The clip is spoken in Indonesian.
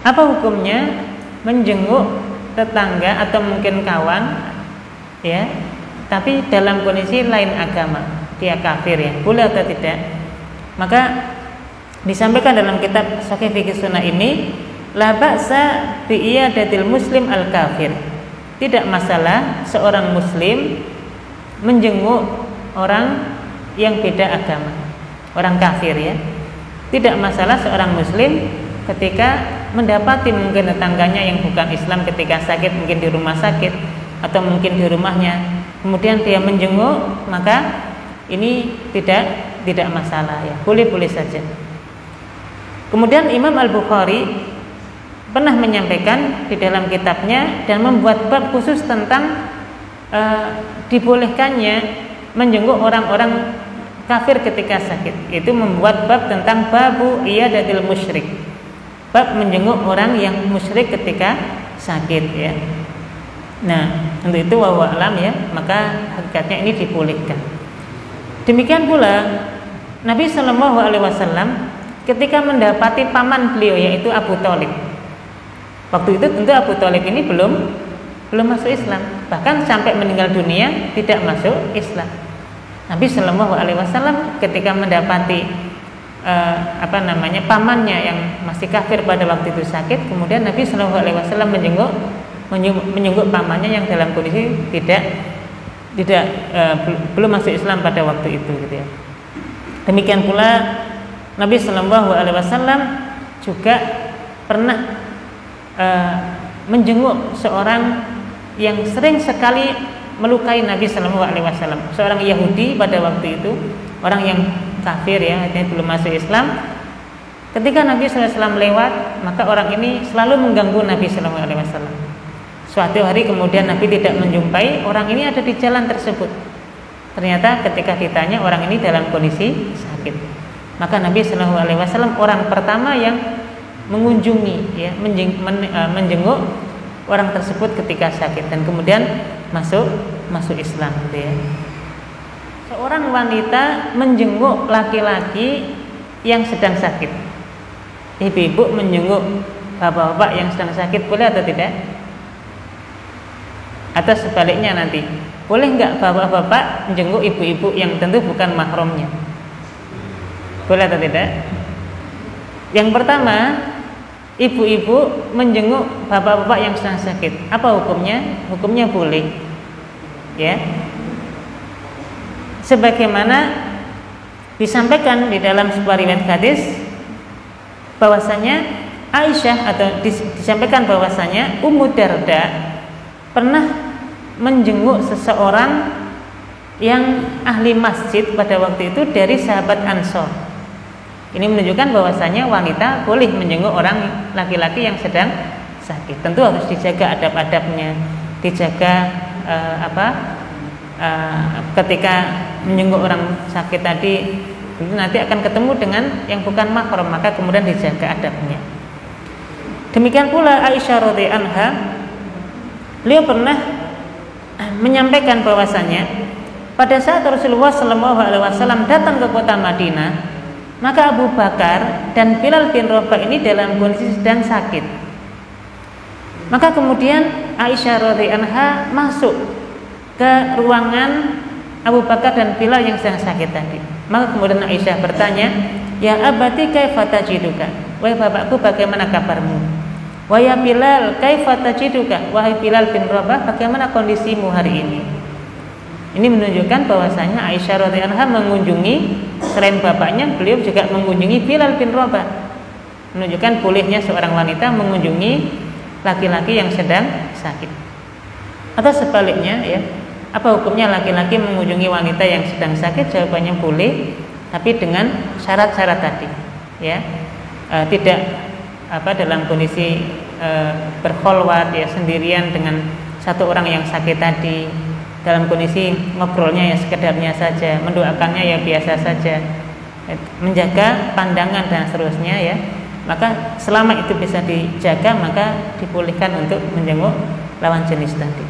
Apa hukumnya menjenguk tetangga atau mungkin kawan, ya, tapi dalam kondisi lain agama, dia kafir, ya, boleh atau tidak? Maka disampaikan dalam kitab Shahih Fiqh Sunnah ini, la ba'sa bi iyadatil muslim al kafir. Tidak masalah seorang muslim menjenguk orang yang beda agama, orang kafir, ya. Tidak masalah seorang muslim ketika mendapati mungkin tetangganya yang bukan Islam ketika sakit, mungkin di rumah sakit atau mungkin di rumahnya, kemudian dia menjenguk, maka ini tidak masalah, ya, boleh-boleh saja. Kemudian Imam Al-Bukhari pernah menyampaikan di dalam kitabnya dan membuat bab khusus tentang dibolehkannya menjenguk orang-orang kafir ketika sakit. Itu membuat bab tentang babu iyadatil musyrik, bab menjenguk orang yang musyrik ketika sakit, ya. Nah, untuk itu wallahu alam, ya, maka hakikatnya ini dibolehkan. Demikian pula Nabi Shallallahu Alaihi Wasallam ketika mendapati paman beliau yaitu Abu Thalib. Waktu itu tentu Abu Thalib ini belum masuk Islam, bahkan sampai meninggal dunia tidak masuk Islam. Nabi Shallallahu Alaihi Wasallam ketika mendapati pamannya yang masih kafir pada waktu itu sakit, kemudian Nabi Shallallahu Alaihi Wasallam menjenguk pamannya yang dalam kondisi belum masuk Islam pada waktu itu, gitu, ya. Demikian pula Nabi Shallallahu Alaihi Wasallam juga pernah menjenguk seorang yang sering sekali melukai Nabi Shallallahu Alaihi Wasallam, seorang Yahudi pada waktu itu, orang yang kafir, ya, artinya belum masuk Islam. Ketika Nabi Shallallahu Alaihi Wasallam lewat, maka orang ini selalu mengganggu Nabi Shallallahu Alaihi Wasallam. Suatu hari kemudian Nabi tidak menjumpai orang ini ada di jalan tersebut. Ternyata ketika ditanya, orang ini dalam kondisi sakit. Maka Nabi Shallallahu Alaihi Wasallam orang pertama yang mengunjungi, ya, menjenguk orang tersebut ketika sakit dan kemudian masuk Islam, gitu, ya. Seorang wanita menjenguk laki-laki yang sedang sakit. Ibu-ibu menjenguk bapak-bapak yang sedang sakit, boleh atau tidak? Atau sebaliknya nanti, boleh enggak bapak-bapak menjenguk ibu-ibu yang tentu bukan mahramnya? Boleh atau tidak? Yang pertama, ibu-ibu menjenguk bapak-bapak yang sedang sakit. Apa hukumnya? Hukumnya boleh, ya. Sebagaimana disampaikan di dalam sebuah riwayat hadis bahwasanya Aisyah, atau disampaikan bahwasanya Ummu Darda pernah menjenguk seseorang yang ahli masjid pada waktu itu dari sahabat Ansor. Ini menunjukkan bahwasanya wanita boleh menjenguk orang laki-laki yang sedang sakit. Tentu harus dijaga adab-adabnya, dijaga ketika menjenguk orang sakit tadi, itu nanti akan ketemu dengan yang bukan mahram, maka kemudian dijaga adabnya. Demikian pula Aisyah radhiyallahu anha, beliau pernah menyampaikan bahwasanya pada saat Rasulullah Shallallahu Alaihi Wasallam datang ke kota Madinah, maka Abu Bakar dan Bilal bin Rabah ini dalam kondisi sedang sakit. Maka kemudian Aisyah radhiyallahu anha masuk ke ruangan Abu Bakar dan Bilal yang sedang sakit tadi. Maka kemudian Aisyah bertanya, "Ya abati kaifa tajiduka?" Wahai bapakku, bagaimana kabarmu? "Wa ya Bilal kaifa tajiduka?" Wahai Bilal bin Rabah, bagaimana kondisimu hari ini? Ini menunjukkan bahwasanya Aisyah radhiyallahu anha mengunjungi, selain bapaknya, beliau juga mengunjungi Bilal bin Rabah. Menunjukkan bolehnya seorang wanita mengunjungi laki-laki yang sedang sakit. Atau sebaliknya, ya, apa hukumnya laki-laki mengunjungi wanita yang sedang sakit? Jawabannya boleh, tapi dengan syarat-syarat tadi, ya. Tidak dalam kondisi berkholwat, ya, sendirian dengan satu orang yang sakit tadi, dalam kondisi ngobrolnya ya sekedarnya saja, mendoakannya ya biasa saja, menjaga pandangan dan seterusnya, ya. Maka selama itu bisa dijaga, maka dibolehkan untuk menjenguk lawan jenis tadi.